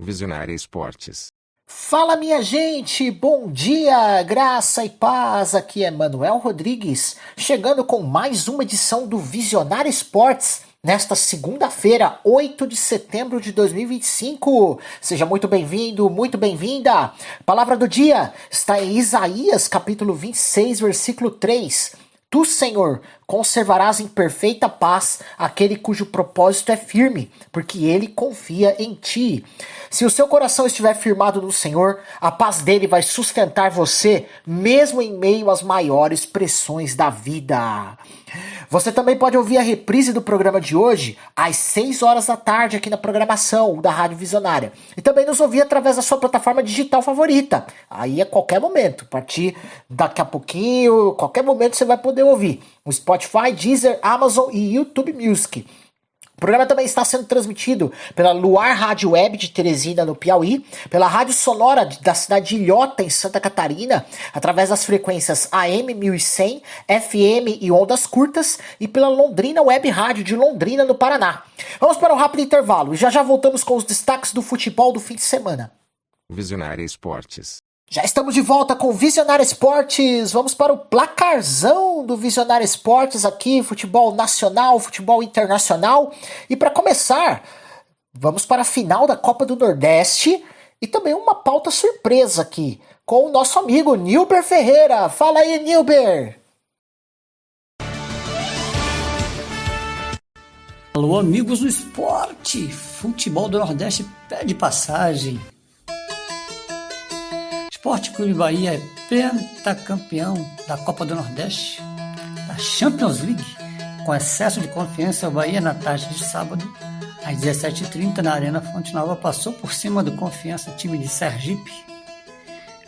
Visionária Esportes. Fala, minha gente, bom dia, graça e paz, aqui é Manuel Rodrigues, chegando com mais uma edição do Visionária Esportes, nesta segunda-feira, 8 de setembro de 2025. Seja muito bem-vindo, muito bem-vinda. A palavra do dia está em Isaías, capítulo 26, versículo 3. Tu, Senhor, conservarás em perfeita paz aquele cujo propósito é firme, porque ele confia em ti. Se o seu coração estiver firmado no Senhor, a paz dele vai sustentar você, mesmo em meio às maiores pressões da vida. Você também pode ouvir a reprise do programa de hoje às 6 horas da tarde aqui na programação da Rádio Visionária. E também nos ouvir através da sua plataforma digital favorita. Aí a qualquer momento, a partir daqui a pouquinho, qualquer momento você vai poder ouvir. O Spotify, Deezer, Amazon e YouTube Music. O programa também está sendo transmitido pela Luar Rádio Web de Teresina, no Piauí, pela Rádio Sonora da cidade de Ilhota, em Santa Catarina, através das frequências AM 1100, FM e ondas curtas, e pela Londrina Web Rádio de Londrina, no Paraná. Vamos para um rápido intervalo e já voltamos com os destaques do futebol do fim de semana. Visionária Esportes. Já estamos de volta com o Visionária Esportes. Vamos para o placarzão do Visionária Esportes aqui, futebol nacional, futebol internacional. E para começar, vamos para a final da Copa do Nordeste e também uma pauta surpresa aqui com o nosso amigo Nilber Ferreira. Fala aí, Nilber! Alô, amigos do esporte! Futebol do Nordeste pede passagem. Esporte Clube Bahia é pentacampeão da Copa do Nordeste, da Champions League. Com excesso de confiança, o Bahia, na tarde de sábado, às 17h30, na Arena Fonte Nova, passou por cima do Confiança, time de Sergipe.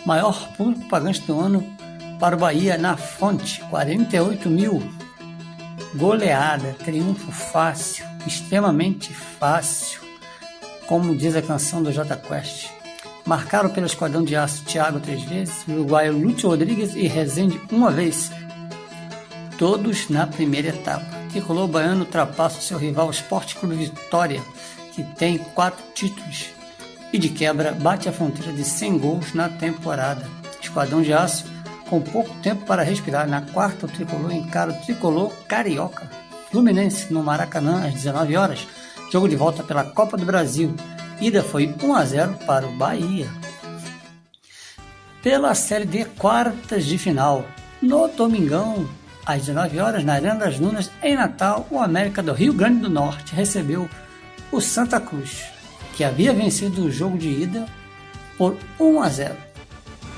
Maior público pagante do ano para o Bahia na Fonte, 48 mil. Goleada, triunfo fácil, extremamente fácil, como diz a canção do Jota Quest. Marcaram pelo Esquadrão de Aço Thiago 3 vezes, o uruguaio Lúcio Rodrigues e Rezende uma vez, todos na primeira etapa. Tricolor baiano ultrapassa o seu rival Sport Clube Vitória, que tem 4 títulos, e de quebra bate a fronteira de 100 gols na temporada. Esquadrão de Aço, com pouco tempo para respirar, na quarta o Tricolor encara o Tricolor Carioca Fluminense no Maracanã às 19 horas, jogo de volta pela Copa do Brasil. Ida foi 1-0 para o Bahia. Pela Série D, quartas de final, no domingão, às 19 horas, na Arena das Dunas, em Natal, o América do Rio Grande do Norte recebeu o Santa Cruz, que havia vencido o jogo de ida por 1-0.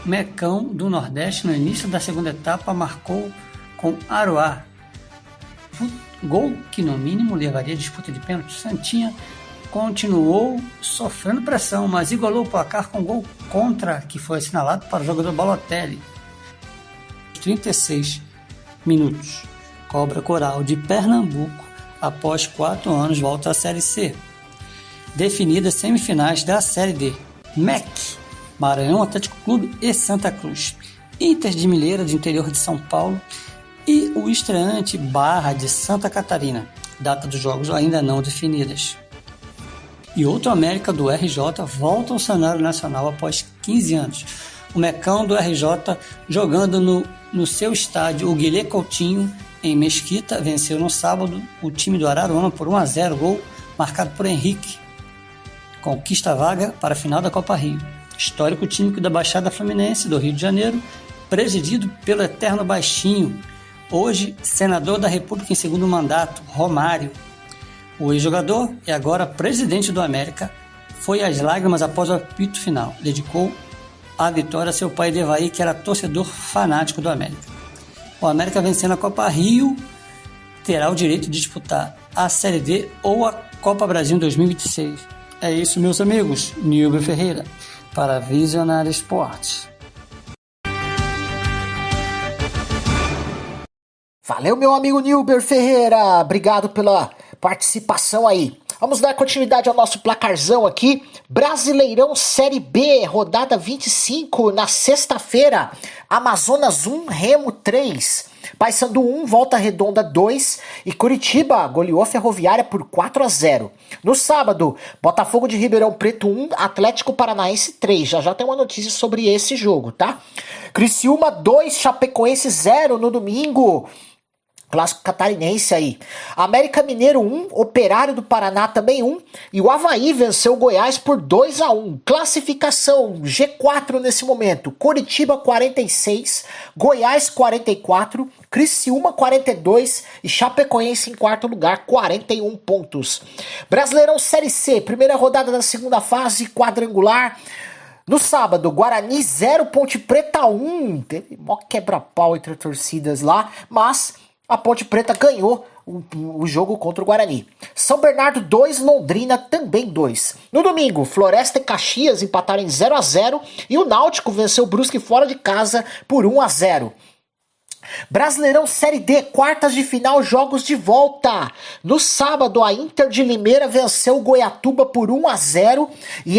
Mecão do Nordeste, no início da segunda etapa, marcou com Aroá, gol que no mínimo levaria a disputa de pênalti. Santinha continuou sofrendo pressão, mas igualou o placar com gol contra, que foi assinalado para o jogador Balotelli. 36 minutos. Cobra Coral de Pernambuco, após 4 anos, volta à Série C. Definidas semifinais da Série D. MEC, Maranhão Atlético Clube e Santa Cruz. Inter de Limeira, de interior de São Paulo, e o estreante Barra de Santa Catarina. Data dos jogos ainda não definidas. E outro América do RJ volta ao cenário nacional após 15 anos. O Mecão do RJ, jogando no seu estádio, o Guilherme Coutinho, em Mesquita, venceu no sábado o time do Araruama por 1-0, gol marcado por Henrique. Conquista a vaga para a final da Copa Rio. Histórico time da Baixada Fluminense, do Rio de Janeiro, presidido pelo eterno baixinho, hoje senador da República em segundo mandato, Romário. O ex-jogador e agora presidente do América foi às lágrimas após o apito final. Dedicou a vitória a seu pai Devaí, que era torcedor fanático do América. O América, vencendo a Copa Rio, terá o direito de disputar a Série D ou a Copa Brasil em 2026. É isso, meus amigos. Nilber Ferreira, para Visionária Esportes. Valeu, meu amigo Nilber Ferreira. Obrigado pela participação aí. Vamos dar continuidade ao nosso placarzão aqui. Brasileirão Série B, rodada 25, na sexta-feira. Amazonas 1, Remo 3. Paysandu 1, Volta Redonda 2 e Curitiba goleou Ferroviária por 4-0. No sábado, Botafogo de Ribeirão Preto 1, Atlético Paranaense 3. Já tem uma notícia sobre esse jogo, tá? Criciúma 2, Chapecoense 0 no domingo. Clássico catarinense aí. América Mineiro 1, Operário do Paraná também 1. E o Avaí venceu o Goiás por 2-1. Classificação G4 nesse momento. Curitiba 46, Goiás 44, Criciúma 42 e Chapecoense em quarto lugar, 41 pontos. Brasileirão Série C, primeira rodada da segunda fase, quadrangular. No sábado, Guarani 0, Ponte Preta 1. Teve mó quebra-pau entre torcidas lá, mas a Ponte Preta ganhou o jogo contra o Guarani. São Bernardo 2, Londrina também 2. No domingo, Floresta e Caxias empataram em 0-0 e o Náutico venceu o Brusque fora de casa por 1-0. Brasileirão Série D, quartas de final, jogos de volta. No sábado, a Inter de Limeira venceu o Goiatuba por 1-0 e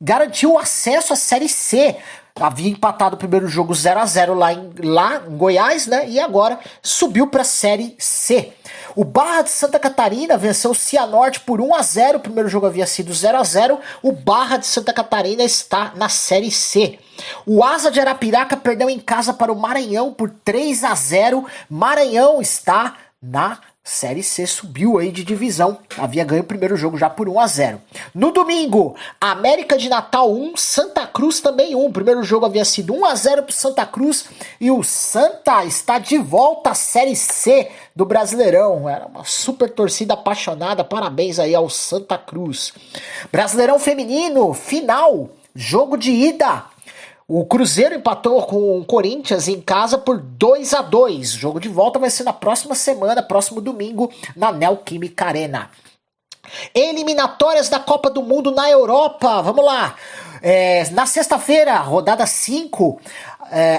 garantiu o acesso à Série C. Havia empatado o primeiro jogo 0-0 lá em Goiás, né? E agora subiu para a Série C. O Barra de Santa Catarina venceu o Cianorte por 1-0. O primeiro jogo havia sido 0-0. O Barra de Santa Catarina está na Série C. O Asa de Arapiraca perdeu em casa para o Maranhão por 3-0. Maranhão está na Série C, subiu aí de divisão. Havia ganho o primeiro jogo já por 1-0. No domingo, América de Natal 1, Santa Cruz também 1. O primeiro jogo havia sido 1-0 para o Santa Cruz. E o Santa está de volta à Série C do Brasileirão. Era uma super torcida apaixonada. Parabéns aí ao Santa Cruz. Brasileirão Feminino, final, jogo de ida. O Cruzeiro empatou com o Corinthians em casa por 2-2. O jogo de volta vai ser na próxima semana, próximo domingo, na Neoquímica Arena. Eliminatórias da Copa do Mundo na Europa. Vamos lá. Na sexta-feira, rodada 5,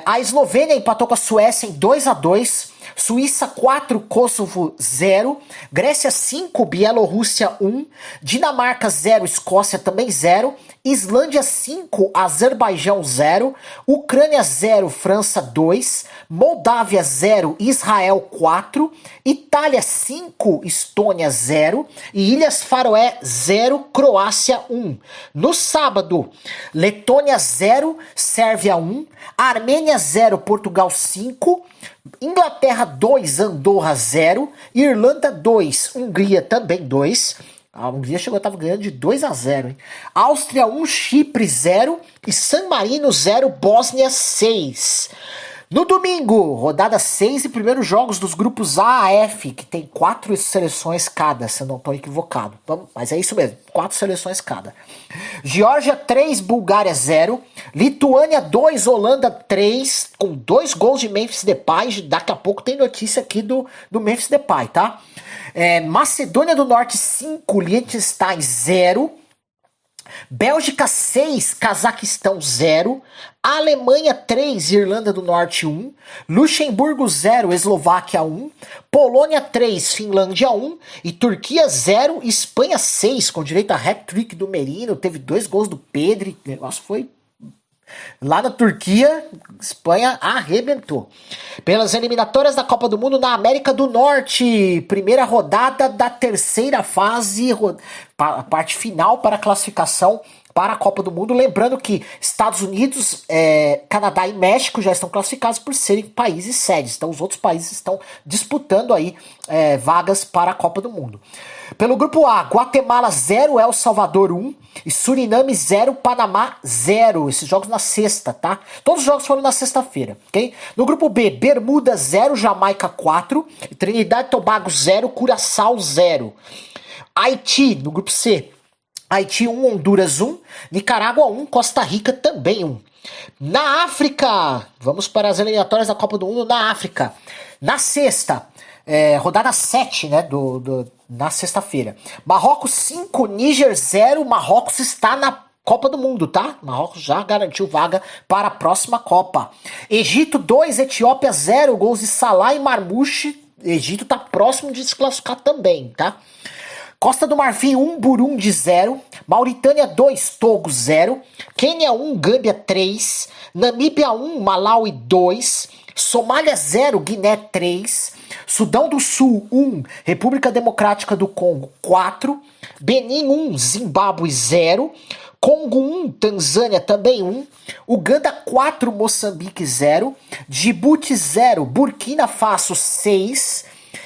a Eslovênia empatou com a Suécia em 2-2. Suíça 4, Kosovo 0, Grécia 5, Bielorrússia 1, Dinamarca 0, Escócia também 0, Islândia 5, Azerbaijão 0, Ucrânia 0, França 2, Moldávia 0, Israel 4, Itália 5, Estônia 0 e Ilhas Faroé 0, Croácia 1. No sábado, Letônia 0, Sérvia 1, Armênia 0, Portugal 5, Inglaterra 2, Andorra 0, Irlanda 2, Hungria também 2. A Hungria estava ganhando de 2-0, hein? Áustria 1, Chipre 0 e San Marino 0, Bósnia 6. No domingo, rodada 6 e primeiros jogos dos grupos A a F, que tem 4 seleções cada, se eu não estou equivocado. Mas é isso mesmo, 4 seleções cada. Geórgia 3, Bulgária 0. Lituânia 2, Holanda 3, com 2 gols de Memphis Depay. Daqui a pouco tem notícia aqui do Memphis Depay, tá? Macedônia do Norte 5, Liechtenstein 0. Bélgica 6, Cazaquistão 0, Alemanha 3, Irlanda do Norte 1, Luxemburgo 0, Eslováquia 1, Polônia 3, Finlândia 1 e Turquia 0, Espanha 6, com direito a hat-trick do Merino, teve 2 gols do Pedri, o negócio foi... Lá na Turquia, Espanha arrebentou. Pelas eliminatórias da Copa do Mundo na América do Norte, primeira rodada da terceira fase, a parte final para a classificação para a Copa do Mundo. Lembrando que Estados Unidos, Canadá e México já estão classificados por serem países sedes. Então os outros países estão disputando aí vagas para a Copa do Mundo. Pelo grupo A, Guatemala 0, El Salvador 1 e Suriname 0, Panamá 0. Esses jogos na sexta, tá? Todos os jogos foram na sexta-feira, ok? No grupo B, Bermuda 0, Jamaica 4, Trinidad e Tobago 0, Curaçao 0. Haiti, no grupo C, Haiti 1, Honduras 1, Nicarágua 1, Costa Rica também 1. Na África, vamos para as eliminatórias da Copa do Mundo na África. Na sexta, rodada 7, né, na sexta-feira. Marrocos 5, Níger 0, Marrocos está na Copa do Mundo, tá? Marrocos já garantiu vaga para a próxima Copa. Egito 2, Etiópia 0, gols de Salah e Marmouche. Egito tá próximo de se classificar também, tá? Costa do Marfim 1, Burundi 0, Mauritânia 2, Togo 0, Quênia 1, Gâmbia 3, Namíbia 1, Malawi 2, Somália 0, Guiné 3, Sudão do Sul 1, República Democrática do Congo 4, Benin 1, Zimbábue 0, Congo 1, Tanzânia também 1, Uganda 4, Moçambique 0, Djibouti 0, Burkina Faso 6,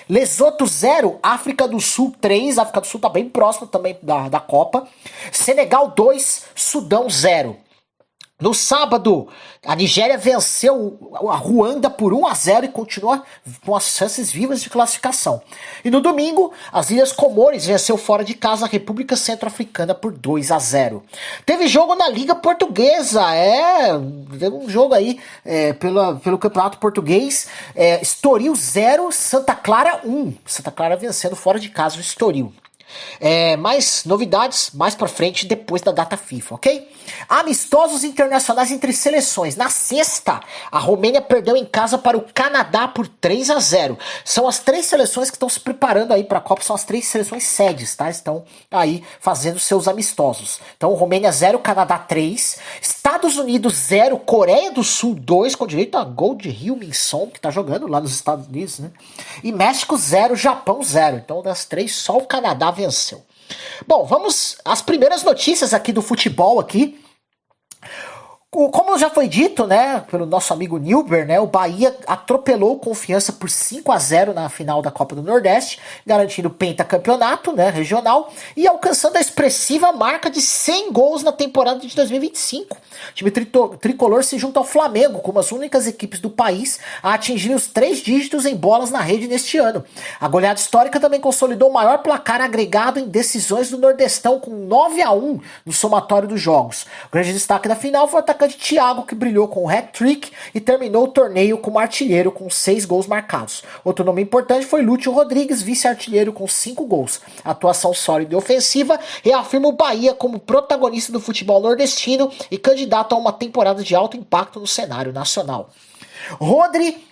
Lesoto 0, África do Sul 3, África do Sul tá bem próximo também da Copa, Senegal 2, Sudão 0. No sábado, a Nigéria venceu a Ruanda por 1-0 e continua com as chances vivas de classificação. E no domingo, as Ilhas Comores venceu fora de casa a República Centro-Africana por 2-0. Teve jogo na Liga Portuguesa, teve um jogo aí pelo Campeonato Português, Estoril 0, Santa Clara 1. Santa Clara vencendo fora de casa o Estoril. Mais novidades mais pra frente, depois da data FIFA, ok? Amistosos internacionais entre seleções. Na sexta, a Romênia perdeu em casa para o Canadá por 3-0. São as 3 seleções que estão se preparando aí para a Copa, são as 3 seleções sedes, tá? Estão aí fazendo seus amistosos. Então, Romênia 0, Canadá 3, Estados Unidos 0, Coreia do Sul 2, com direito a gol de Heung-min Son, que tá jogando lá nos Estados Unidos, né? E México 0, Japão 0. Então, das 3, só o Canadá venceu. Bom, vamos às primeiras notícias aqui do futebol aqui. Como já foi dito, né, pelo nosso amigo Nilber, né, o Bahia atropelou o Confiança por 5-0 na final da Copa do Nordeste, garantindo o pentacampeonato, né, regional, e alcançando a expressiva marca de 100 gols na temporada de 2025. O time tricolor se junta ao Flamengo, como as únicas equipes do país a atingir os 3 dígitos em bolas na rede neste ano. A goleada histórica também consolidou o maior placar agregado em decisões do Nordestão, com 9-1 no somatório dos jogos. O grande destaque da final foi o atacante Thiago, que brilhou com o hat-trick e terminou o torneio como artilheiro com 6 gols marcados. Outro nome importante foi Lúcio Rodrigues, vice-artilheiro com 5 gols. A atuação sólida e ofensiva reafirma o Bahia como protagonista do futebol nordestino e candidato a uma temporada de alto impacto no cenário nacional. Rodri,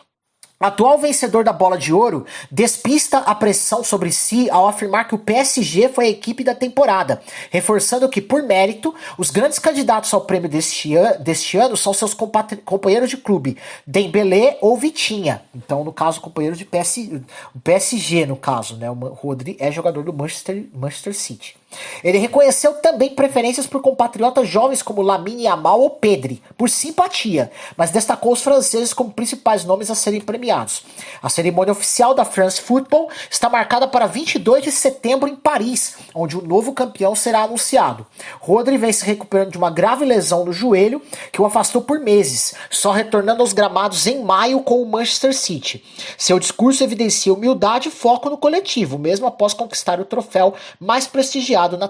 atual vencedor da Bola de Ouro, despista a pressão sobre si ao afirmar que o PSG foi a equipe da temporada, reforçando que, por mérito, os grandes candidatos ao prêmio deste ano são seus companheiros de clube, Dembélé ou Vitinha. Então, no caso, companheiro de PSG, no caso, né? O Rodri é jogador do Manchester City. Ele reconheceu também preferências por compatriotas jovens como Lamine Yamal ou Pedri, por simpatia, mas destacou os franceses como principais nomes a serem premiados. A cerimônia oficial da France Football está marcada para 22 de setembro em Paris, onde o novo campeão será anunciado. Rodri vem se recuperando de uma grave lesão no joelho que o afastou por meses, só retornando aos gramados em maio com o Manchester City. Seu discurso evidencia humildade e foco no coletivo, mesmo após conquistar o troféu mais prestigiado da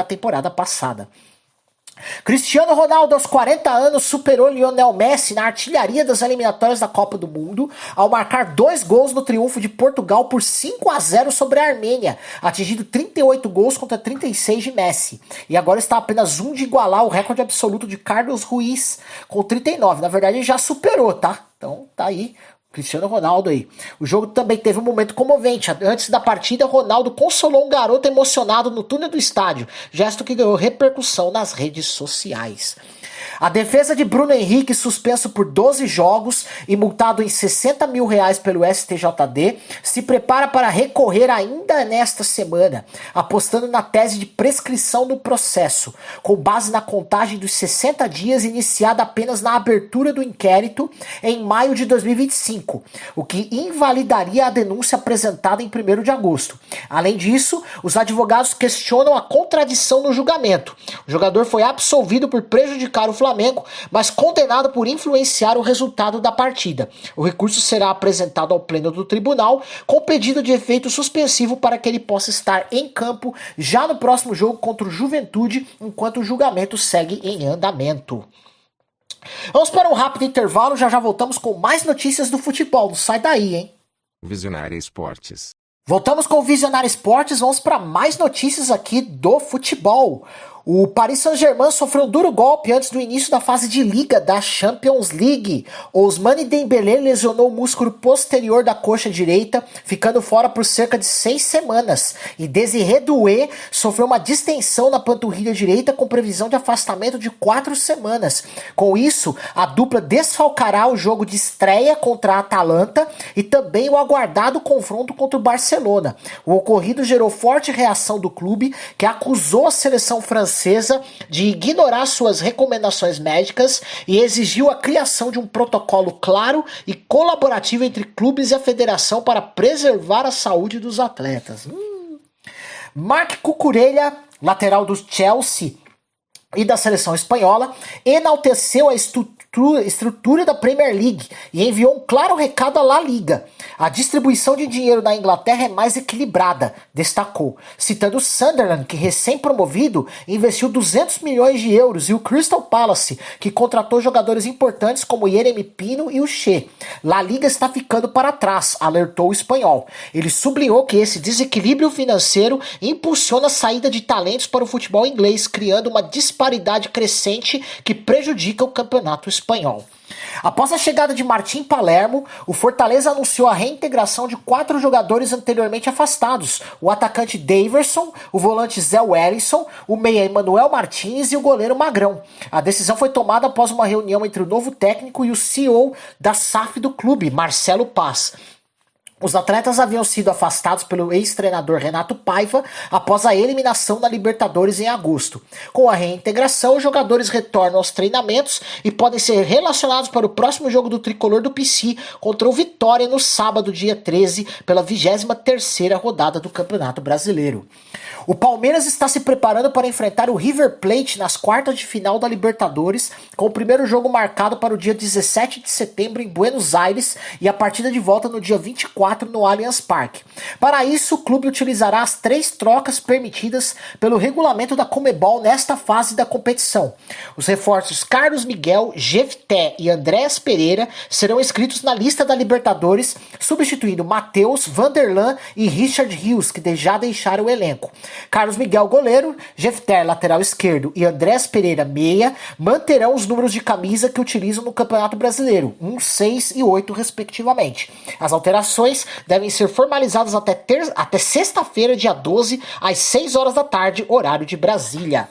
temporada passada. Cristiano Ronaldo, aos 40 anos, superou Lionel Messi na artilharia das eliminatórias da Copa do Mundo, ao marcar 2 gols no triunfo de Portugal por 5-0 sobre a Armênia, atingindo 38 gols contra 36 de Messi. E agora está apenas um de igualar o recorde absoluto de Carlos Ruiz, com 39. Na verdade, ele já superou, tá? Então, tá aí Cristiano Ronaldo aí. O jogo também teve um momento comovente. Antes da partida, Ronaldo consolou um garoto emocionado no túnel do estádio, gesto que ganhou repercussão nas redes sociais. A defesa de Bruno Henrique, suspenso por 12 jogos e multado em R$60 mil pelo STJD, se prepara para recorrer ainda nesta semana, apostando na tese de prescrição do processo, com base na contagem dos 60 dias iniciada apenas na abertura do inquérito em maio de 2025, o que invalidaria a denúncia apresentada em 1º de agosto. Além disso, os advogados questionam a contradição no julgamento. O jogador foi absolvido por prejudicar o Flamengo, mas condenado por influenciar o resultado da partida. O recurso será apresentado ao pleno do tribunal com pedido de efeito suspensivo para que ele possa estar em campo já no próximo jogo contra o Juventude, enquanto o julgamento segue em andamento. Vamos para um rápido intervalo, já voltamos com mais notícias do futebol. Não sai daí, hein? Visionária Esportes. Voltamos com o Visionário Esportes, vamos para mais notícias aqui do futebol. O Paris Saint-Germain sofreu um duro golpe antes do início da fase de liga da Champions League. Ousmane Dembélé lesionou o músculo posterior da coxa direita, ficando fora por cerca de 6 semanas. E Désiré Doué sofreu uma distensão na panturrilha direita com previsão de afastamento de 4 semanas. Com isso, a dupla desfalcará o jogo de estreia contra a Atalanta e também o aguardado confronto contra o Barcelona. O ocorrido gerou forte reação do clube, que acusou a seleção francesa de ignorar suas recomendações médicas e exigiu a criação de um protocolo claro e colaborativo entre clubes e a federação para preservar a saúde dos atletas. Marc Cucurella, lateral do Chelsea e da seleção espanhola, enalteceu a estrutura da Premier League e enviou um claro recado à La Liga. A distribuição de dinheiro na Inglaterra é mais equilibrada, destacou, citando o Sunderland, que recém-promovido investiu 200 milhões de euros, e o Crystal Palace, que contratou jogadores importantes como Yeremy Pino e o Che. La Liga está ficando para trás, alertou o espanhol. Ele sublinhou que esse desequilíbrio financeiro impulsiona a saída de talentos para o futebol inglês, criando uma disparidade crescente que prejudica o campeonato espanhol. Após a chegada de Martim Palermo, o Fortaleza anunciou a reintegração de 4 jogadores anteriormente afastados: o atacante Daverson, o volante Zé Wellison, o meia Emanuel Martins e o goleiro Magrão. A decisão foi tomada após uma reunião entre o novo técnico e o CEO da SAF do clube, Marcelo Paz. Os atletas haviam sido afastados pelo ex-treinador Renato Paiva após a eliminação da Libertadores em agosto. Com a reintegração, os jogadores retornam aos treinamentos e podem ser relacionados para o próximo jogo do tricolor do PC contra o Vitória no sábado, dia 13, pela 23ª rodada do Campeonato Brasileiro. O Palmeiras está se preparando para enfrentar o River Plate nas quartas de final da Libertadores, com o primeiro jogo marcado para o dia 17 de setembro em Buenos Aires e a partida de volta no dia 24 no Allianz Parque. Para isso, o clube utilizará as 3 trocas permitidas pelo regulamento da Conmebol nesta fase da competição. Os reforços Carlos Miguel, Jefté e Andréas Pereira serão inscritos na lista da Libertadores, substituindo Matheus, Vanderlan e Richard Rios, que já deixaram o elenco. Carlos Miguel, goleiro, Jefté, lateral esquerdo, e Andrés Pereira, meia, manterão os números de camisa que utilizam no Campeonato Brasileiro, 1, 6 e 8, respectivamente. As alterações devem ser formalizadas até sexta-feira, dia 12, às 6 horas da tarde, horário de Brasília.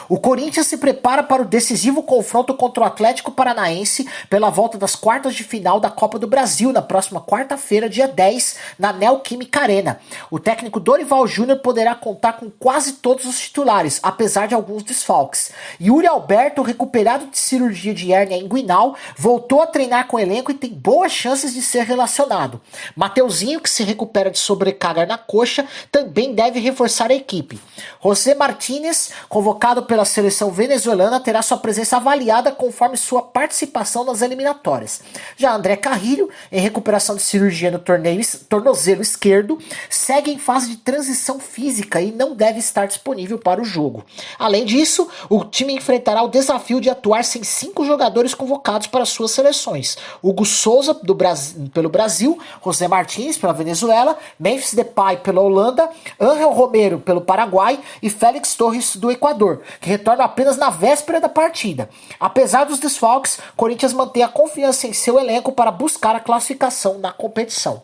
O Corinthians se prepara para o decisivo confronto contra o Atlético Paranaense pela volta das quartas de final da Copa do Brasil na próxima quarta-feira, dia 10, na Neoquímica Arena. O técnico Dorival Júnior poderá contar com quase todos os titulares, apesar de alguns desfalques. Yuri Alberto, recuperado de cirurgia de hérnia inguinal, voltou a treinar com o elenco e tem boas chances de ser relacionado. Mateuzinho, que se recupera de sobrecarga na coxa, também deve reforçar a equipe. José Martínez, convocado pela seleção venezuelana, terá sua presença avaliada conforme sua participação nas eliminatórias. Já André Carrilho, em recuperação de cirurgia no tornozelo esquerdo, segue em fase de transição física e não deve estar disponível para o jogo. Além disso, o time enfrentará o desafio de atuar sem 5 jogadores convocados para suas seleções: Hugo Souza pelo Brasil, José Martins pela Venezuela, Memphis Depay pela Holanda, Ángel Romero pelo Paraguai e Félix Torres do Equador, que retorna apenas na véspera da partida. Apesar dos desfalques, Corinthians mantém a confiança em seu elenco para buscar a classificação na competição.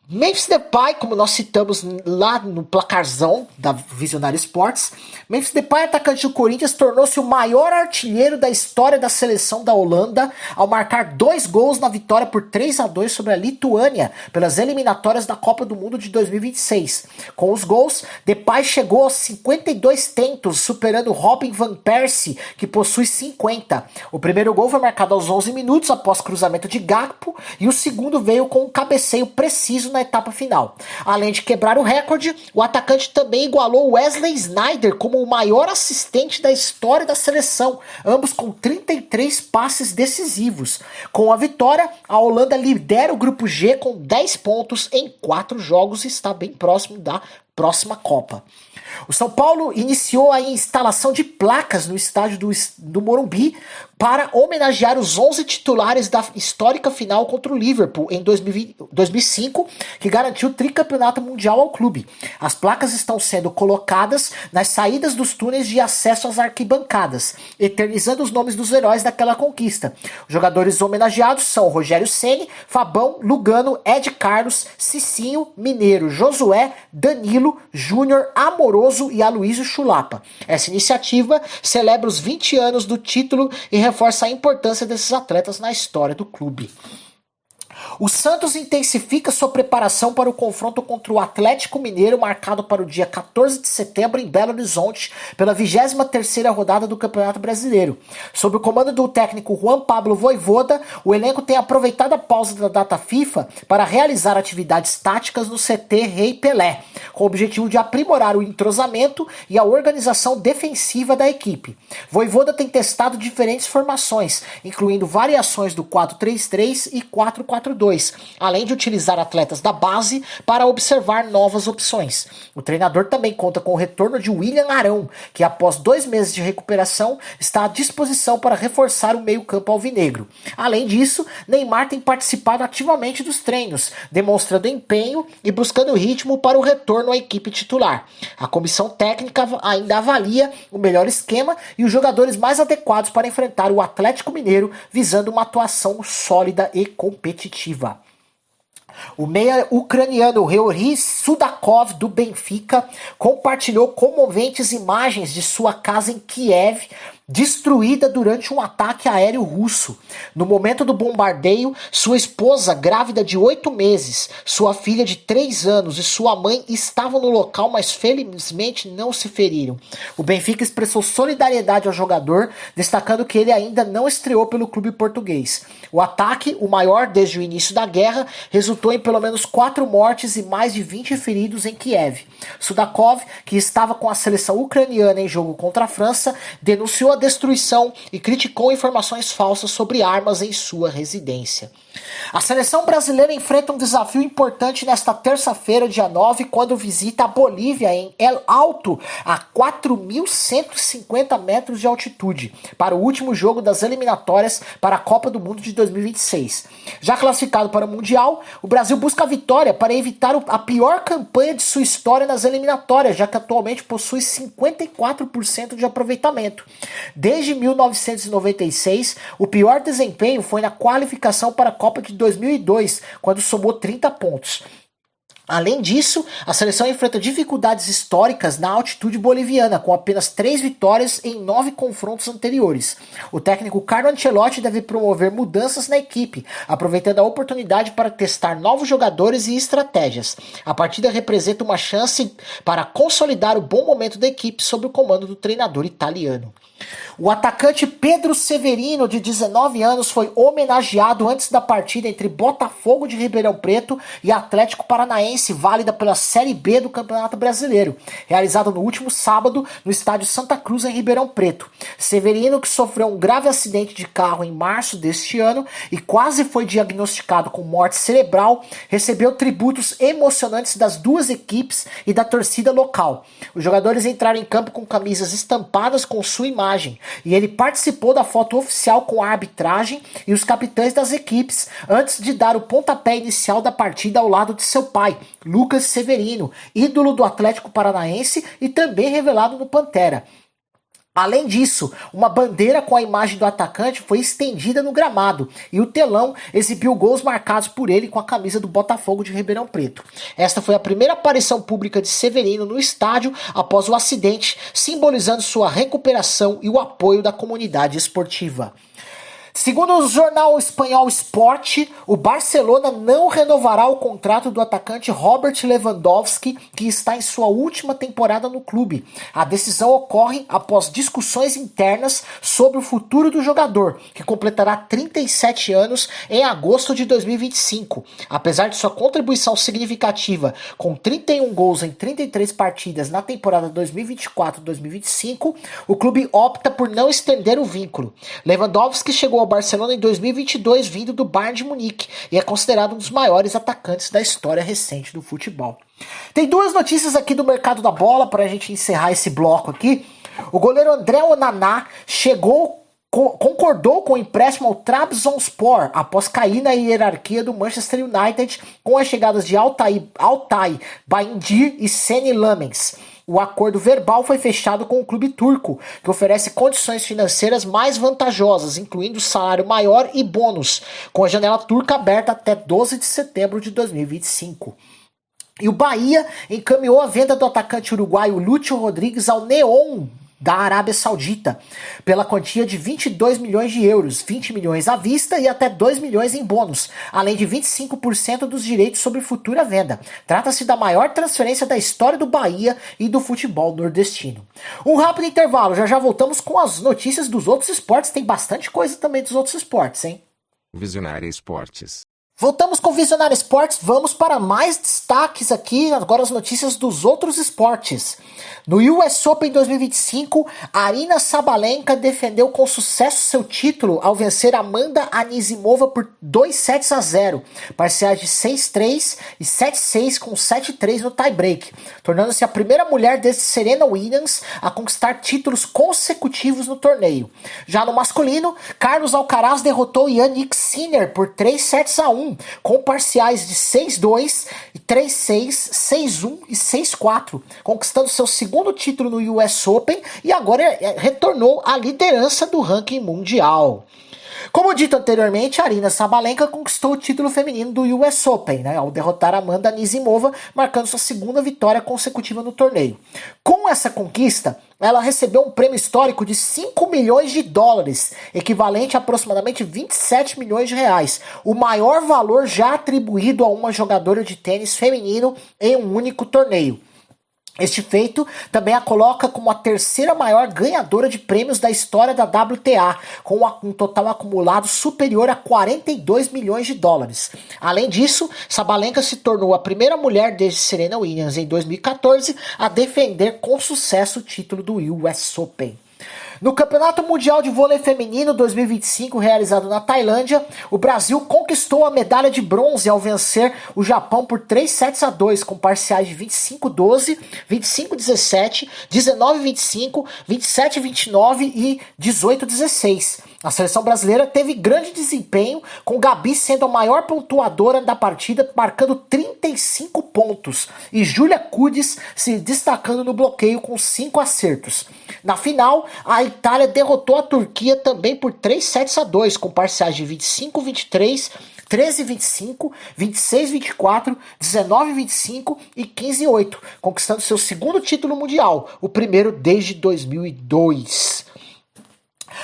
Memphis Depay, como nós citamos lá no placarzão da Visionário Esportes, Memphis Depay, atacante do Corinthians, tornou-se o maior artilheiro da história da seleção da Holanda ao marcar 2 gols na vitória por 3-2 sobre a Lituânia pelas eliminatórias da Copa do Mundo de 2026. Com os gols, Depay chegou aos 52 tentos, superando Robin van Persie, que possui 50. O primeiro gol foi marcado aos 11 minutos após cruzamento de Gakpo, e o segundo veio com um cabeceio preciso na etapa final. Além de quebrar o recorde, o atacante também igualou Wesley Sneijder como o maior assistente da história da seleção, ambos com 33 passes decisivos. Com a vitória, a Holanda lidera o grupo G com 10 pontos em 4 jogos e está bem próximo da próxima Copa. O São Paulo iniciou a instalação de placas no estádio do Morumbi para homenagear os 11 titulares da histórica final contra o Liverpool em 2005, que garantiu o tricampeonato mundial ao clube. As placas estão sendo colocadas nas saídas dos túneis de acesso às arquibancadas, eternizando os nomes dos heróis daquela conquista. Os jogadores homenageados são Rogério Ceni, Fabão, Lugano, Ed Carlos, Cicinho, Mineiro, Josué, Danilo, Júnior, Amoroso e Aloysio Chulapa. Essa iniciativa celebra os 20 anos do título e reforça a importância desses atletas na história do clube. O Santos intensifica sua preparação para o confronto contra o Atlético Mineiro, marcado para o dia 14 de setembro em Belo Horizonte, pela 23ª rodada do Campeonato Brasileiro. Sob o comando do técnico Juan Pablo Vojvoda, o elenco tem aproveitado a pausa da data FIFA para realizar atividades táticas no CT Rei Pelé, com o objetivo de aprimorar o entrosamento e a organização defensiva da equipe. Vojvoda tem testado diferentes formações, incluindo variações do 4-3-3 e 4-4-2, além de utilizar atletas da base para observar novas opções. O treinador também conta com o retorno de William Arão, que após 2 meses de recuperação está à disposição para reforçar o meio-campo alvinegro. Além disso, Neymar tem participado ativamente dos treinos, demonstrando empenho e buscando ritmo para o retorno à equipe titular. A comissão técnica ainda avalia o melhor esquema e os jogadores mais adequados para enfrentar o Atlético Mineiro, visando uma atuação sólida e competitiva. O meia ucraniano Georgi Sudakov, do Benfica, compartilhou comoventes imagens de sua casa em Kiev, destruída durante um ataque aéreo russo. No momento do bombardeio, sua esposa, grávida de 8 meses, sua filha de 3 anos e sua mãe estavam no local, mas felizmente não se feriram. O Benfica expressou solidariedade ao jogador, destacando que ele ainda não estreou pelo clube português. O ataque, o maior desde o início da guerra, resultou em pelo menos 4 mortes e mais de 20 feridos em Kiev. Sudakov, que estava com a seleção ucraniana em jogo contra a França, denunciou a destruição e criticou informações falsas sobre armas em sua residência. A seleção brasileira enfrenta um desafio importante nesta terça-feira, dia 9, quando visita a Bolívia em El Alto, a 4.150 metros de altitude, para o último jogo das eliminatórias para a Copa do Mundo de 2026. Já classificado para o Mundial, o Brasil busca a vitória para evitar a pior campanha de sua história nas eliminatórias, já que atualmente possui 54% de aproveitamento. Desde 1996, o pior desempenho foi na qualificação para a Copa de 2002, quando somou 30 pontos. Além disso, a seleção enfrenta dificuldades históricas na altitude boliviana, com apenas 3 vitórias em 9 confrontos anteriores. O técnico Carlo Ancelotti deve promover mudanças na equipe, aproveitando a oportunidade para testar novos jogadores e estratégias. A partida representa uma chance para consolidar o bom momento da equipe sob o comando do treinador italiano. O atacante Pedro Severino, de 19 anos, foi homenageado antes da partida entre Botafogo de Ribeirão Preto e Atlético Paranaense, válida pela Série B do Campeonato Brasileiro, realizada no último sábado no estádio Santa Cruz, em Ribeirão Preto. Severino, que sofreu um grave acidente de carro em março deste ano e quase foi diagnosticado com morte cerebral, recebeu tributos emocionantes das duas equipes e da torcida local. Os jogadores entraram em campo com camisas estampadas com sua imagem, e ele participou da foto oficial com a arbitragem e os capitães das equipes, antes de dar o pontapé inicial da partida ao lado de seu pai, Lucas Severino, ídolo do Atlético Paranaense e também revelado no Pantera. Além disso, uma bandeira com a imagem do atacante foi estendida no gramado e o telão exibiu gols marcados por ele com a camisa do Botafogo de Ribeirão Preto. Esta foi a primeira aparição pública de Severino no estádio após o acidente, simbolizando sua recuperação e o apoio da comunidade esportiva. Segundo o jornal espanhol Sport, o Barcelona não renovará o contrato do atacante Robert Lewandowski, que está em sua última temporada no clube. A decisão ocorre após discussões internas sobre o futuro do jogador, que completará 37 anos em agosto de 2025. Apesar de sua contribuição significativa, com 31 gols em 33 partidas na temporada 2024-2025, o clube opta por não estender o vínculo. Lewandowski chegou ao Barcelona em 2022, vindo do Bayern de Munique, e é considerado um dos maiores atacantes da história recente do futebol. Tem duas notícias aqui do mercado da bola para a gente encerrar esse bloco aqui. O goleiro André Onana concordou com o empréstimo ao Trabzonspor após cair na hierarquia do Manchester United com as chegadas de Altay Bayındır e Seni Lammens. O acordo verbal foi fechado com o clube turco, que oferece condições financeiras mais vantajosas, incluindo salário maior e bônus, com a janela turca aberta até 12 de setembro de 2025. E o Bahia encaminhou a venda do atacante uruguaio Lúcio Rodrigues ao Neon da Arábia Saudita, pela quantia de 22 milhões de euros, 20 milhões à vista e até 2 milhões em bônus, além de 25% dos direitos sobre futura venda. Trata-se da maior transferência da história do Bahia e do futebol nordestino. Um rápido intervalo, já voltamos com as notícias dos outros esportes, tem bastante coisa também dos outros esportes, hein? Visionária Esportes. Voltamos com o Visionário Esportes, vamos para mais destaques aqui, agora as notícias dos outros esportes. No US Open 2025, Aryna Sabalenka defendeu com sucesso seu título ao vencer Amanda Anisimova por 2-0, parciais de 6-3 e 7-6 com 7-3 no tie-break, tornando-se a primeira mulher desde Serena Williams a conquistar títulos consecutivos no torneio. Já no masculino, Carlos Alcaraz derrotou Jannik Sinner por 3-1, com parciais de 6-2, 3-6, 6-1 e 6-4, conquistando seu segundo título no US Open e agora retornou à liderança do ranking mundial. Como dito anteriormente, Aryna Sabalenka conquistou o título feminino do US Open, né, ao derrotar Amanda Anisimova, marcando sua segunda vitória consecutiva no torneio. Com essa conquista, ela recebeu um prêmio histórico de 5 milhões de dólares, equivalente a aproximadamente 27 milhões de reais, o maior valor já atribuído a uma jogadora de tênis feminino em um único torneio. Este feito também a coloca como a terceira maior ganhadora de prêmios da história da WTA, com um total acumulado superior a 42 milhões de dólares. Além disso, Sabalenka se tornou a primeira mulher desde Serena Williams em 2014 a defender com sucesso o título do US Open. No Campeonato Mundial de Vôlei Feminino 2025, realizado na Tailândia, o Brasil conquistou a medalha de bronze ao vencer o Japão por 3-2, com parciais de 25-12, 25-17, 19-25, 27-29 e 18-16. A seleção brasileira teve grande desempenho, com Gabi sendo a maior pontuadora da partida, marcando 35 pontos, e Júlia Kudes se destacando no bloqueio com 5 acertos. Na final, a Itália derrotou a Turquia também por 3-2, com parciais de 25-23, 13-25, 26-24, 19-25 e 15-8, conquistando seu segundo título mundial, o primeiro desde 2002.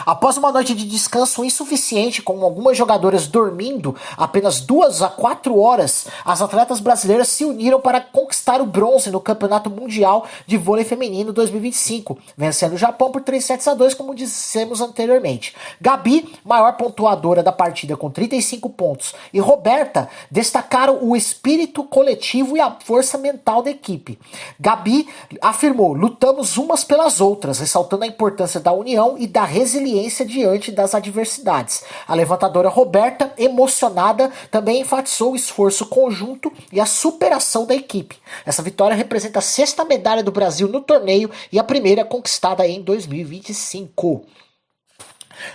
Após uma noite de descanso insuficiente, com algumas jogadoras dormindo apenas 2 a 4 horas, as atletas brasileiras se uniram para conquistar o bronze no Campeonato Mundial de Vôlei Feminino 2025, vencendo o Japão por 3-2, como dissemos anteriormente. Gabi, maior pontuadora da partida com 35 pontos, e Roberta destacaram o espírito coletivo e a força mental da equipe. Gabi afirmou: lutamos umas pelas outras, ressaltando a importância da união e da resiliência diante das adversidades. A levantadora Roberta, emocionada, também enfatizou o esforço conjunto e a superação da equipe. Essa vitória representa a 6ª medalha do Brasil no torneio e a primeira conquistada em 2025.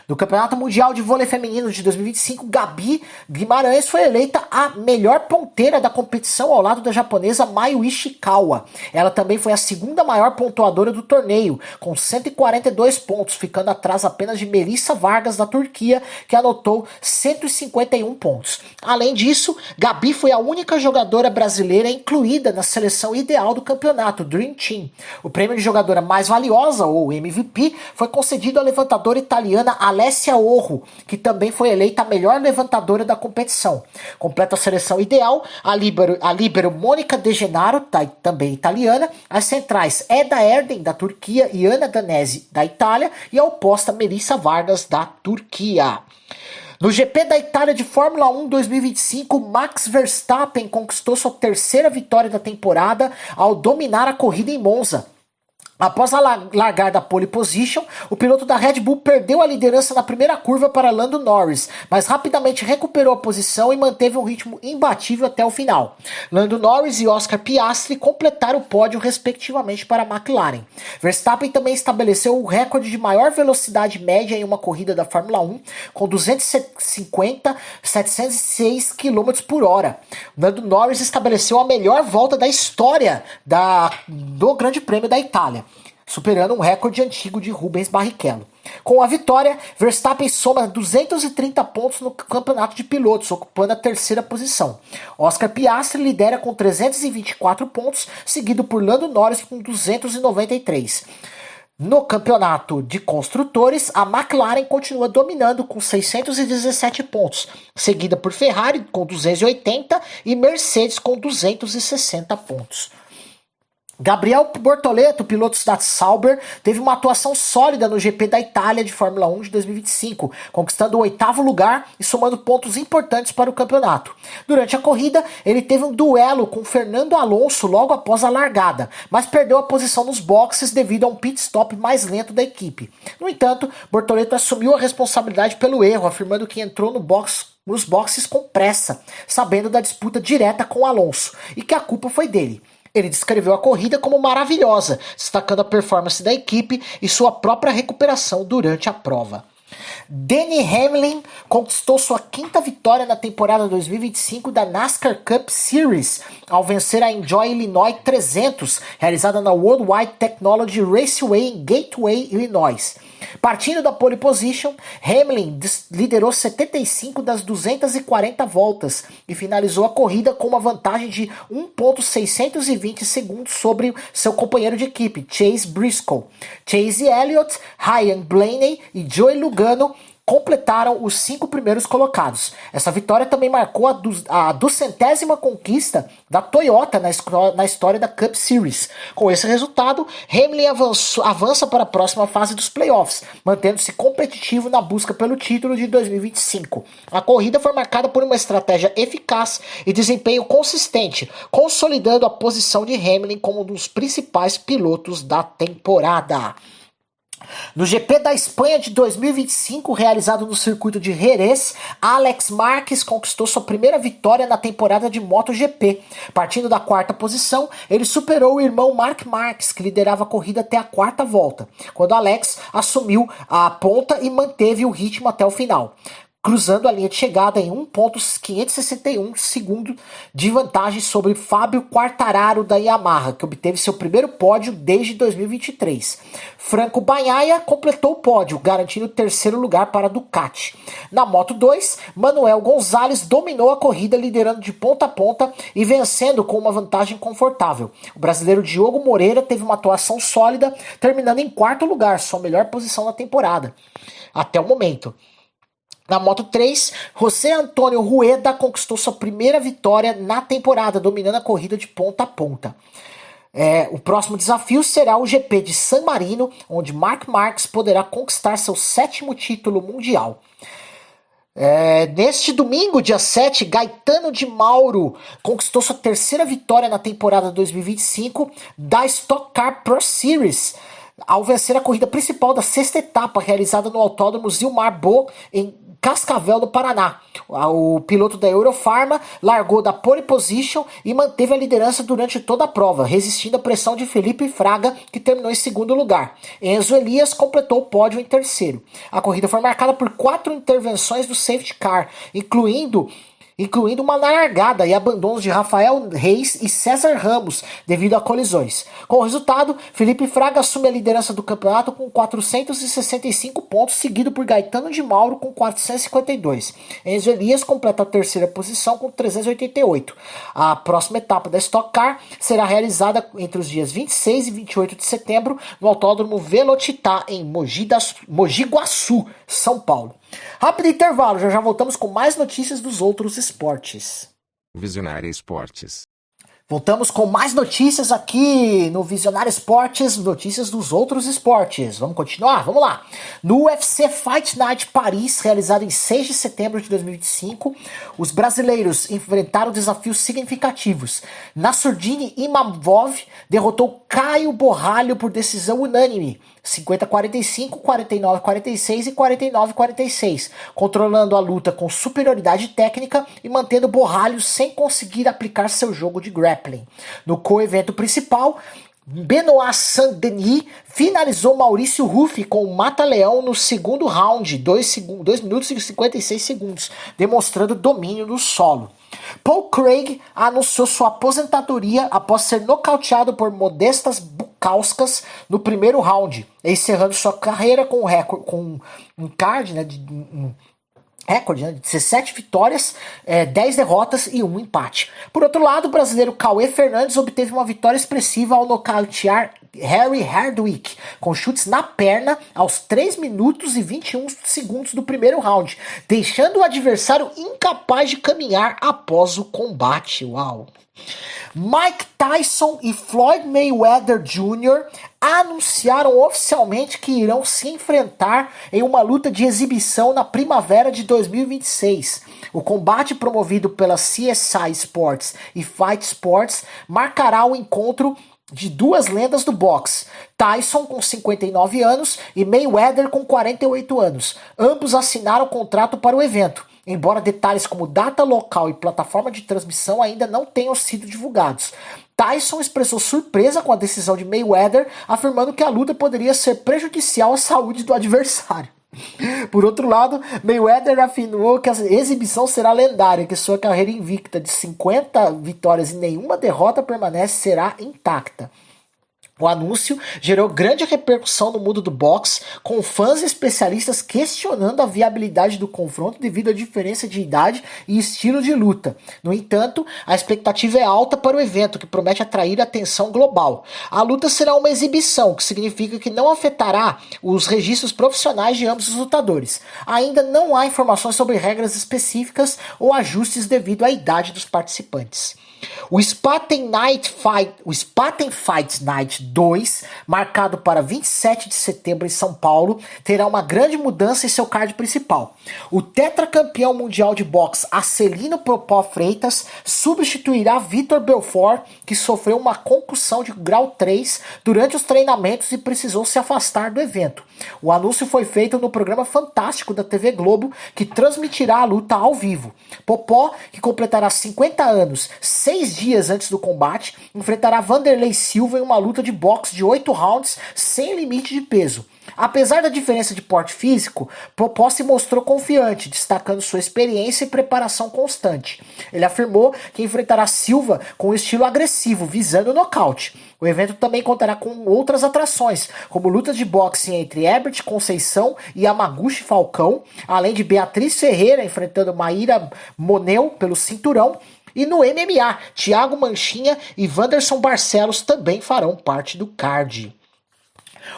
No Campeonato Mundial de Vôlei Feminino de 2025, Gabi Guimarães foi eleita a melhor ponteira da competição ao lado da japonesa Mayu Ishikawa. Ela também foi a segunda maior pontuadora do torneio, com 142 pontos, ficando atrás apenas de Melissa Vargas da Turquia, que anotou 151 pontos. Além disso, Gabi foi a única jogadora brasileira incluída na seleção ideal do campeonato, Dream Team. O prêmio de jogadora mais valiosa, ou MVP, foi concedido à levantadora italiana Alessia Orro, que também foi eleita a melhor levantadora da competição. Completa a seleção ideal a líbero Mônica De Gennaro, também italiana, as centrais Eda Erden, da Turquia, e Ana Danese, da Itália, e a oposta Melissa Vargas, da Turquia. No GP da Itália de Fórmula 1 2025, Max Verstappen conquistou sua terceira vitória da temporada ao dominar a corrida em Monza. Após a largar da pole position, o piloto da Red Bull perdeu a liderança na primeira curva para Lando Norris, mas rapidamente recuperou a posição e manteve um ritmo imbatível até o final. Lando Norris e Oscar Piastri completaram o pódio respectivamente para a McLaren. Verstappen também estabeleceu o recorde de maior velocidade média em uma corrida da Fórmula 1, com 706 km por hora. Lando Norris estabeleceu a melhor volta da história do Grande Prêmio da Itália, superando um recorde antigo de Rubens Barrichello. Com a vitória, Verstappen soma 230 pontos no campeonato de pilotos, ocupando a terceira posição. Oscar Piastri lidera com 324 pontos, seguido por Lando Norris com 293. No campeonato de construtores, a McLaren continua dominando com 617 pontos, seguida por Ferrari com 280 e Mercedes com 260 pontos. Gabriel Bortoleto, piloto da Sauber, teve uma atuação sólida no GP da Itália de Fórmula 1 de 2025, conquistando o 8º lugar e somando pontos importantes para o campeonato. Durante a corrida, ele teve um duelo com Fernando Alonso logo após a largada, mas perdeu a posição nos boxes devido a um pit stop mais lento da equipe. No entanto, Bortoleto assumiu a responsabilidade pelo erro, afirmando que entrou nos boxes com pressa, sabendo da disputa direta com Alonso, e que a culpa foi dele. Ele descreveu a corrida como maravilhosa, destacando a performance da equipe e sua própria recuperação durante a prova. Denny Hamlin conquistou sua 5ª vitória na temporada 2025 da NASCAR Cup Series, ao vencer a Enjoy Illinois 300, realizada na Worldwide Technology Raceway em Gateway, Illinois. Partindo da pole position, Hamlin liderou 75 das 240 voltas e finalizou a corrida com uma vantagem de 1,620 segundos sobre seu companheiro de equipe, Chase Briscoe. Chase Elliott, Ryan Blaney e Joey Logano completaram os 5 primeiros colocados. Essa vitória também marcou a 200ª conquista da Toyota na história da Cup Series. Com esse resultado, Hamlin avança para a próxima fase dos playoffs, mantendo-se competitivo na busca pelo título de 2025. A corrida foi marcada por uma estratégia eficaz e desempenho consistente, consolidando a posição de Hamlin como um dos principais pilotos da temporada. No GP da Espanha de 2025, realizado no circuito de Jerez, Alex Marquez conquistou sua primeira vitória na temporada de MotoGP. Partindo da 4ª posição, ele superou o irmão Marc Marquez, que liderava a corrida até a 4ª volta, quando Alex assumiu a ponta e manteve o ritmo até o final, cruzando a linha de chegada em 1,561 segundo de vantagem sobre Fábio Quartararo da Yamaha, que obteve seu primeiro pódio desde 2023. Franco Bagnaia completou o pódio, garantindo o 3º lugar para a Ducati. Na Moto 2, Manuel Gonzalez dominou a corrida, liderando de ponta a ponta e vencendo com uma vantagem confortável. O brasileiro Diogo Moreira teve uma atuação sólida, terminando em 4º lugar, sua melhor posição na temporada até o momento. Na Moto 3, José Antônio Rueda conquistou sua primeira vitória na temporada, dominando a corrida de ponta a ponta. O próximo desafio será o GP de San Marino, onde Marc Marquez poderá conquistar seu 7º título mundial. Neste domingo, dia 7, Gaetano de Mauro conquistou sua 3ª vitória na temporada 2025 da Stock Car Pro Series, ao vencer a corrida principal da 6ª etapa, realizada no Autódromo Zilmar Bo, em Cascavel, no Paraná. O piloto da Eurofarma largou da pole position e manteve a liderança durante toda a prova, resistindo à pressão de Felipe Fraga, que terminou em 2º lugar. Enzo Elias completou o pódio em 3º. A corrida foi marcada por 4 intervenções do safety car, incluindo uma largada e abandonos de Rafael Reis e César Ramos devido a colisões. Com o resultado, Felipe Fraga assume a liderança do campeonato com 465 pontos, seguido por Gaetano de Mauro com 452. Enzo Elias completa a 3ª posição com 388. A próxima etapa da Stock Car será realizada entre os dias 26 e 28 de setembro no Autódromo Velocitar em Mogi Guaçu, São Paulo. Rápido intervalo, já voltamos com mais notícias dos outros esportes. Visionária Esportes. Voltamos com mais notícias aqui no Visionário Esportes, notícias dos outros esportes. Vamos continuar? Vamos lá. No UFC Fight Night Paris, realizado em 6 de setembro de 2025, os brasileiros enfrentaram desafios significativos. Nassourdine Imavov derrotou Caio Borralho por decisão unânime, 50-45, 49-46 e 49-46, controlando a luta com superioridade técnica e mantendo Borralho sem conseguir aplicar seu jogo de grappling. No co-evento principal, Benoit Saint-Denis finalizou Maurício Ruffi com o Mata-Leão no segundo round, 2 minutos e 56 segundos, demonstrando domínio no solo. Paul Craig anunciou sua aposentadoria após ser nocauteado por Modestas Bukauskas no primeiro round, encerrando sua carreira com um card, recorde de 17 vitórias, 10 derrotas e 1 empate. Por outro lado, o brasileiro Cauê Fernandes obteve uma vitória expressiva ao nocautear Harry Hardwick, com chutes na perna aos 3 minutos e 21 segundos do primeiro round, deixando o adversário incapaz de caminhar após o combate. Uau! Mike Tyson e Floyd Mayweather Jr. anunciaram oficialmente que irão se enfrentar em uma luta de exibição na primavera de 2026. O combate, promovido pela CSI Sports e Fight Sports, marcará o encontro de duas lendas do boxe, Tyson com 59 anos e Mayweather com 48 anos. Ambos assinaram contrato para o evento, embora detalhes como data, local e plataforma de transmissão ainda não tenham sido divulgados. Tyson expressou surpresa com a decisão de Mayweather, afirmando que a luta poderia ser prejudicial à saúde do adversário. Por outro lado, Mayweather afirmou que a exibição será lendária e que sua carreira invicta de 50 vitórias e nenhuma derrota será intacta. O anúncio gerou grande repercussão no mundo do boxe, com fãs e especialistas questionando a viabilidade do confronto devido à diferença de idade e estilo de luta. No entanto, a expectativa é alta para o evento, que promete atrair atenção global. A luta será uma exibição, o que significa que não afetará os registros profissionais de ambos os lutadores. Ainda não há informações sobre regras específicas ou ajustes devido à idade dos participantes. O Spaten Fight Night 2, marcado para 27 de setembro em São Paulo, terá uma grande mudança em seu card principal. O tetracampeão mundial de boxe Acelino Popó Freitas substituirá Vitor Belfort, que sofreu uma concussão de grau 3 durante os treinamentos e precisou se afastar do evento. O anúncio foi feito no programa Fantástico da TV Globo, que transmitirá a luta ao vivo. Popó, que completará 50 anos, 6 dias antes do combate, enfrentará Vanderlei Silva em uma luta de boxe de 8 rounds sem limite de peso. Apesar da diferença de porte físico, Popó se mostrou confiante, destacando sua experiência e preparação constante. Ele afirmou que enfrentará Silva com um estilo agressivo, visando o nocaute. O evento também contará com outras atrações, como lutas de boxe entre Herbert Conceição e Yamaguchi Falcão, além de Beatriz Ferreira enfrentando Maíra Moneu pelo cinturão. E no MMA, Thiago Manchinha e Wanderson Barcelos também farão parte do card.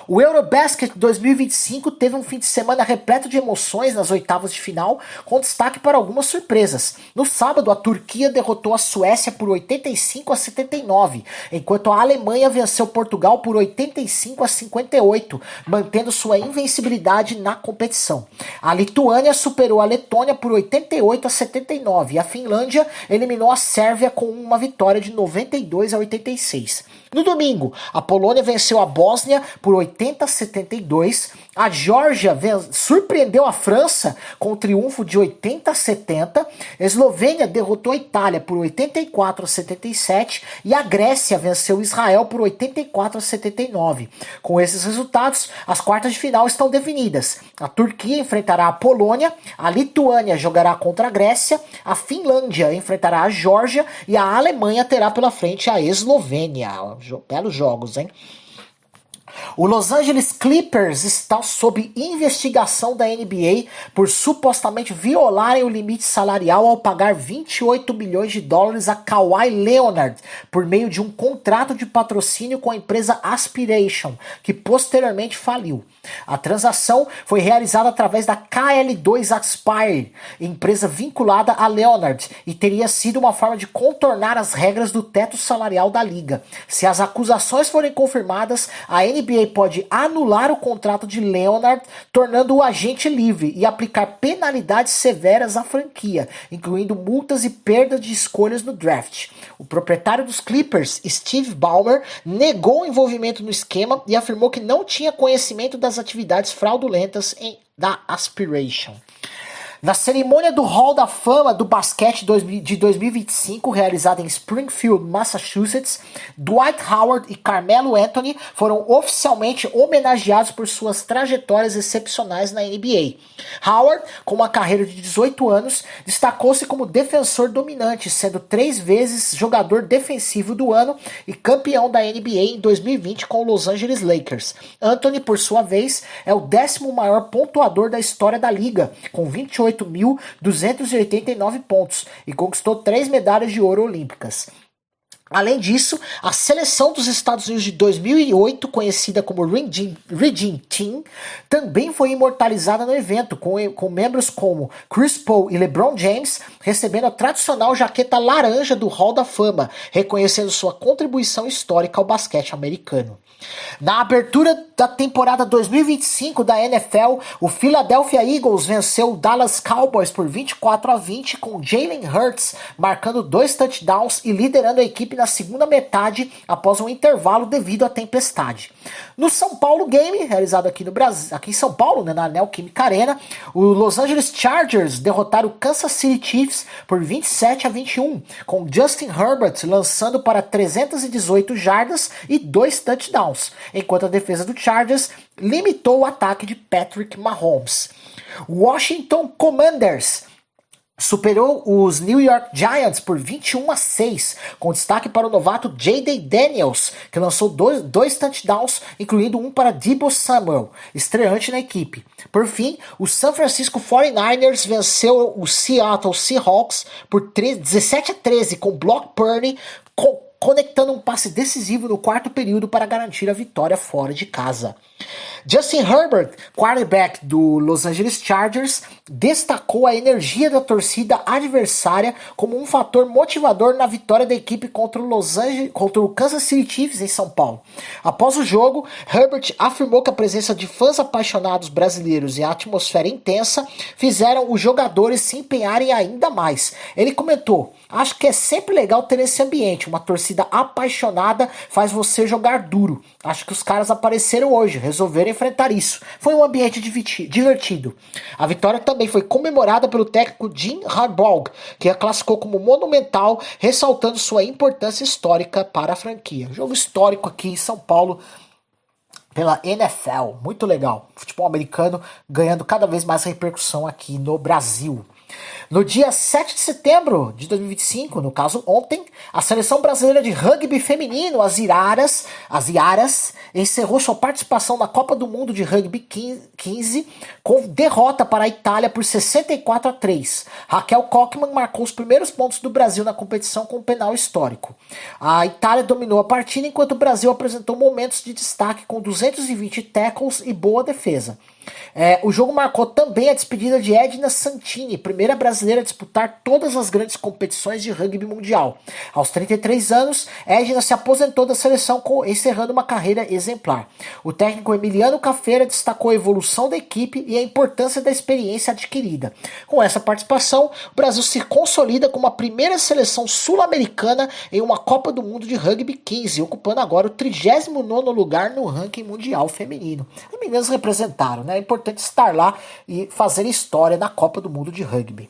O Eurobasket 2025 teve um fim de semana repleto de emoções nas oitavas de final, com destaque para algumas surpresas. No sábado, a Turquia derrotou a Suécia por 85-79, enquanto a Alemanha venceu Portugal por 85-58, mantendo sua invencibilidade na competição. A Lituânia superou a Letônia por 88-79 e a Finlândia eliminou a Sérvia com uma vitória de 92-86. No domingo, a Polônia venceu a Bósnia por 80-72, a Geórgia surpreendeu a França com um triunfo de 80-70, a Eslovênia derrotou a Itália por 84-77 e a Grécia venceu Israel por 84-79. Com esses resultados, as quartas de final estão definidas. A Turquia enfrentará a Polônia, a Lituânia jogará contra a Grécia, a Finlândia enfrentará a Geórgia e a Alemanha terá pela frente a Eslovênia. Belos jogos, hein? O Los Angeles Clippers está sob investigação da NBA por supostamente violarem o limite salarial ao pagar 28 milhões de dólares a Kawhi Leonard por meio de um contrato de patrocínio com a empresa Aspiration, que posteriormente faliu. A transação foi realizada através da KL2 Aspire, empresa vinculada a Leonard, e teria sido uma forma de contornar as regras do teto salarial da liga. Se as acusações forem confirmadas, a NBA pode anular o contrato de Leonard, tornando-o agente livre e aplicar penalidades severas à franquia, incluindo multas e perda de escolhas no draft. O proprietário dos Clippers, Steve Ballmer, negou o envolvimento no esquema e afirmou que não tinha conhecimento das atividades fraudulentas da Aspiration. Na cerimônia do Hall da Fama do basquete de 2025, realizada em Springfield, Massachusetts, Dwight Howard e Carmelo Anthony foram oficialmente homenageados por suas trajetórias excepcionais na NBA. Howard, com uma carreira de 18 anos, destacou-se como defensor dominante, sendo 3 vezes jogador defensivo do ano e campeão da NBA em 2020 com o Los Angeles Lakers. Anthony, por sua vez, é o 10º maior pontuador da história da liga, com 28.289 pontos, e conquistou 3 medalhas de ouro olímpicas. Além disso, a seleção dos Estados Unidos de 2008, conhecida como Redeem Team, também foi imortalizada no evento, com membros como Chris Paul e LeBron James recebendo a tradicional jaqueta laranja do Hall da Fama, reconhecendo sua contribuição histórica ao basquete americano. Na abertura da temporada 2025 da NFL, o Philadelphia Eagles venceu o Dallas Cowboys por 24-20, com Jalen Hurts marcando 2 touchdowns e liderando a equipe na segunda metade após um intervalo devido à tempestade. No São Paulo Game, realizado aqui no Brasil, aqui em São Paulo, né, na Neoquímica Arena, o Los Angeles Chargers derrotaram o Kansas City Chiefs por 27-21, com Justin Herbert lançando para 318 jardas e 2 touchdowns, enquanto a defesa do Chargers limitou o ataque de Patrick Mahomes. Washington Commanders superou os New York Giants por 21-6, com destaque para o novato J.D. Daniels, que lançou 2 touchdowns, incluindo um para Deebo Samuel, estreante na equipe. Por fim, o San Francisco 49ers venceu o Seattle Seahawks por 17-13, com Brock Purdy conectando um passe decisivo no 4º período para garantir a vitória fora de casa. Justin Herbert, quarterback do Los Angeles Chargers, destacou a energia da torcida adversária como um fator motivador na vitória da equipe contra o Kansas City Chiefs em São Paulo. Após o jogo, Herbert afirmou que a presença de fãs apaixonados brasileiros e a atmosfera intensa fizeram os jogadores se empenharem ainda mais. Ele comentou: "Acho que é sempre legal ter esse ambiente, uma torcida apaixonada faz você jogar duro. Acho que os caras apareceram hoje, resolveram enfrentar isso. Foi um ambiente divertido." A vitória também foi comemorada pelo técnico Jim Harbaugh, que a classificou como monumental, ressaltando sua importância histórica para a franquia. Jogo histórico aqui em São Paulo pela NFL, muito legal. Futebol americano ganhando cada vez mais repercussão aqui no Brasil. No dia 7 de setembro de 2025, no caso ontem, a seleção brasileira de rugby feminino, as Iaras, encerrou sua participação na Copa do Mundo de Rugby 15 com derrota para a Itália por 64-3. Raquel Kochman marcou os primeiros pontos do Brasil na competição com um penal histórico. A Itália dominou a partida, enquanto o Brasil apresentou momentos de destaque com 220 tackles e boa defesa. O jogo marcou também a despedida de Edna Santini, primeira brasileira a disputar todas as grandes competições de rugby mundial. Aos 33 anos, Edna se aposentou da seleção, encerrando uma carreira exemplar. O técnico Emiliano Cafeira destacou a evolução da equipe e a importância da experiência adquirida. Com essa participação, o Brasil se consolida como a primeira seleção sul-americana em uma Copa do Mundo de Rugby 15, ocupando agora o 39º lugar no ranking mundial feminino. As meninas representaram, né? É importante estar lá e fazer história na Copa do Mundo de Rugby.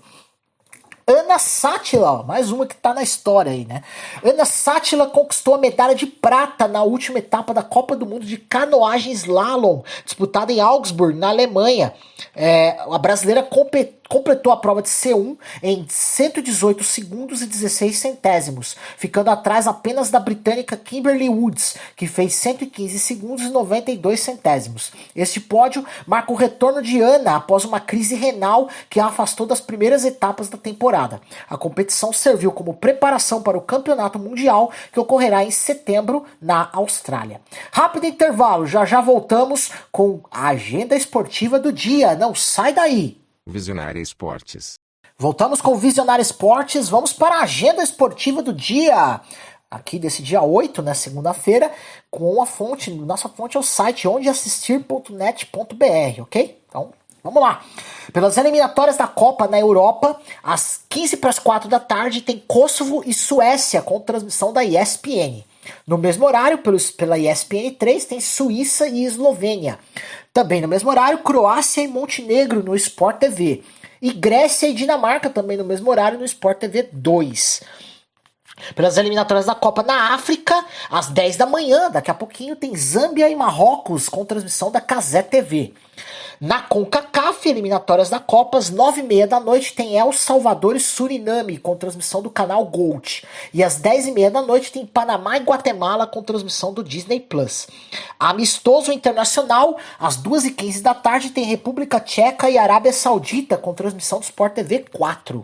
Ana Sátila, mais uma que tá na história aí, né? Ana Sátila conquistou a medalha de prata na última etapa da Copa do Mundo de canoagem slalom, disputada em Augsburg, na Alemanha. A brasileira completou a prova de C1 em 118 segundos e 16 centésimos, ficando atrás apenas da britânica Kimberly Woods, que fez 115 segundos e 92 centésimos. Este pódio marca o retorno de Ana após uma crise renal que a afastou das primeiras etapas da temporada. A competição serviu como preparação para o Campeonato Mundial, que ocorrerá em setembro na Austrália. Rápido intervalo, já voltamos com a agenda esportiva do dia. Não sai daí! Visionária Esportes. Voltamos com o Visionária Esportes, vamos para a agenda esportiva do dia. Aqui desse dia 8, né, segunda-feira, com a fonte, nossa fonte é o site ondeassistir.net.br, ok? Então, vamos lá. Pelas eliminatórias da Copa na Europa, às 15h45 da tarde, tem Kosovo e Suécia, com transmissão da ESPN. No mesmo horário, pela ESPN 3, tem Suíça e Eslovênia. Também no mesmo horário, Croácia e Montenegro no Sport TV. E Grécia e Dinamarca também no mesmo horário no Sport TV 2. Pelas eliminatórias da Copa na África, às 10 da manhã, daqui a pouquinho, tem Zâmbia e Marrocos com transmissão da Cazé TV. Na CONCACAF, eliminatórias da Copa, às 9h30 da noite, tem El Salvador e Suriname, com transmissão do canal Gold. E às 10h30 da noite, tem Panamá e Guatemala, com transmissão do Disney Plus. Amistoso internacional, às 2h15 da tarde, tem República Tcheca e Arábia Saudita, com transmissão do Sport TV 4.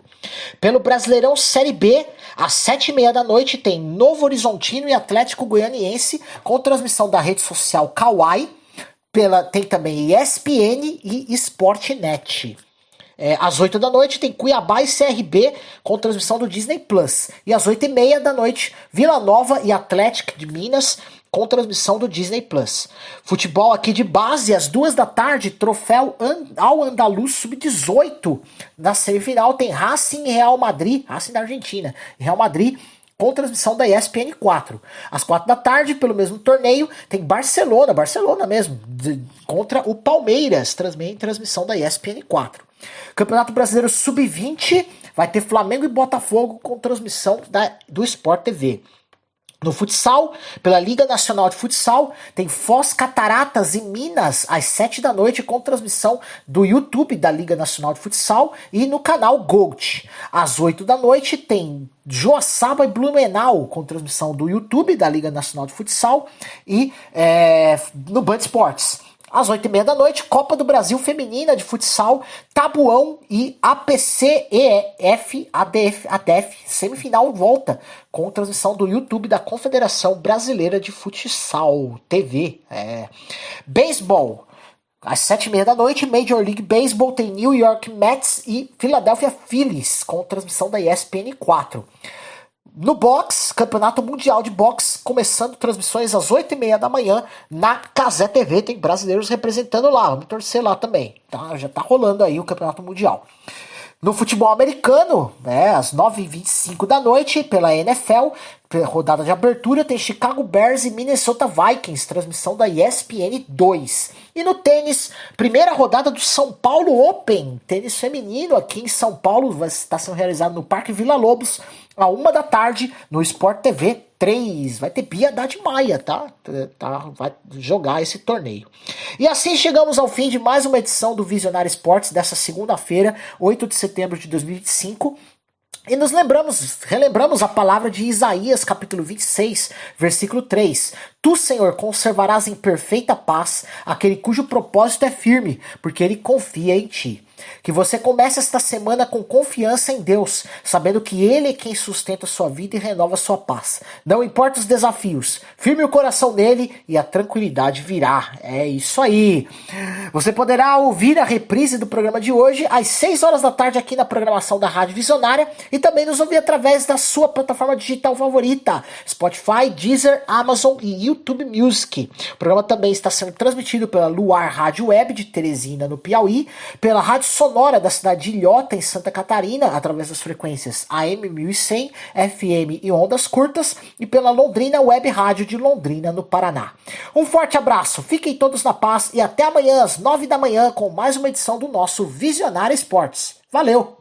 Pelo Brasileirão Série B, às 7h30 da noite, tem Novo Horizontino e Atlético Goianiense, com transmissão da rede social Kawai. Tem também ESPN e Sportnet. Às 8 da noite tem Cuiabá e CRB com transmissão do Disney Plus. E às 8h30 da noite, Vila Nova e Atlético de Minas com transmissão do Disney Plus. Futebol aqui de base, às 2 da tarde, troféu Al-Andalus Sub-18. Na semifinal tem Racing e Real Madrid, Racing da Argentina, Real Madrid, com transmissão da ESPN 4. Às 4 da tarde, pelo mesmo torneio, tem Barcelona mesmo, contra o Palmeiras, também transmissão da ESPN 4. Campeonato Brasileiro Sub-20, vai ter Flamengo e Botafogo com transmissão do Sport TV. No futsal, pela Liga Nacional de Futsal, tem Foz, Cataratas e Minas às 7 da noite com transmissão do YouTube da Liga Nacional de Futsal e no canal Gold. Às 8 da noite tem Joaçaba e Blumenau com transmissão do YouTube da Liga Nacional de Futsal e no Band Esportes. Às 8h30 da noite, Copa do Brasil Feminina de Futsal, Tabuão e APCEF ADF, semifinal volta, com transmissão do YouTube da Confederação Brasileira de Futsal TV. Beisebol, às 7h30 da noite, Major League Baseball tem New York Mets e Philadelphia Phillies, com transmissão da ESPN 4. No boxe, Campeonato Mundial de Boxe, começando transmissões às 8h30 da manhã na Cazé TV, tem brasileiros representando lá, vamos torcer lá também, tá? Já tá rolando aí o Campeonato Mundial. No futebol americano, às 9h25 da noite, pela NFL, rodada de abertura, tem Chicago Bears e Minnesota Vikings, transmissão da ESPN 2. E no tênis, primeira rodada do São Paulo Open, tênis feminino aqui em São Paulo, vai estar sendo realizado no Parque Vila Lobos, à 1 da tarde, no Sport TV 3. Vai ter Bia Haddad Maia, tá? Vai jogar esse torneio. E assim chegamos ao fim de mais uma edição do Visionário Esportes dessa segunda-feira, 8 de setembro de 2025. E relembramos a palavra de Isaías, capítulo 26, versículo 3. Tu, Senhor, conservarás em perfeita paz aquele cujo propósito é firme, porque ele confia em ti. Que você comece esta semana com confiança em Deus, sabendo que Ele é quem sustenta a sua vida e renova a sua paz. Não importa os desafios, firme o coração nele e a tranquilidade virá. É isso aí. Você poderá ouvir a reprise do programa de hoje às 6 horas da tarde aqui na programação da Rádio Visionária e também nos ouvir através da sua plataforma digital favorita, Spotify, Deezer, Amazon e YouTube Music. O programa também está sendo transmitido pela Luar Rádio Web de Teresina, no Piauí, pela Rádio Sonora da cidade de Ilhota, em Santa Catarina, através das frequências AM 1100, FM e ondas curtas, e pela Londrina Web Rádio de Londrina, no Paraná. Um forte abraço, fiquem todos na paz e até amanhã às 9 da manhã com mais uma edição do nosso Visionário Esportes. Valeu!